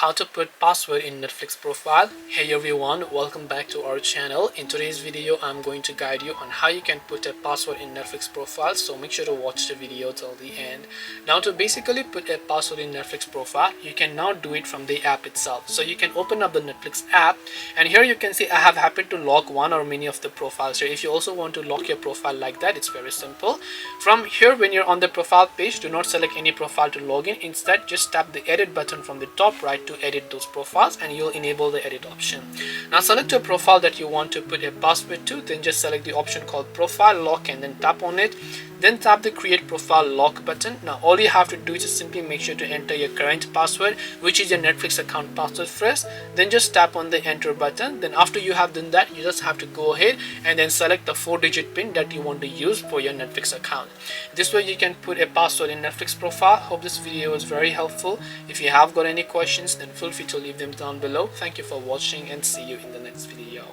how to put password in Netflix profile. Hey everyone, welcome back to our channel. In today's video I'm going to guide you on how you can put a password in Netflix profile, so make sure to watch the video till the end. Now to basically put a password in Netflix profile, you can now do it from the app itself. So you can open up the Netflix app, and here you can see I have happened to lock one or many of the profiles here. If you also want to lock your profile like that, it's very simple. From here, when you're on the profile page, do not select any profile to log in. Instead, just tap the edit button from the top right to edit those profiles, and you'll enable the edit option. Now select a profile that you want to put a password to, then just select the option called profile lock and then tap on it. Then tap the create profile lock button. Now all you have to do is just simply make sure to enter your current password, which is your Netflix account password first. Then just tap on the enter button. Then after you have done that, you just have to go ahead and then select the 4-digit pin that you want to use for your Netflix account. This way you can put a password in Netflix profile. Hope this video was very helpful. If you have got any questions, then feel free to leave them down below. Thank you for watching and see you in the next video.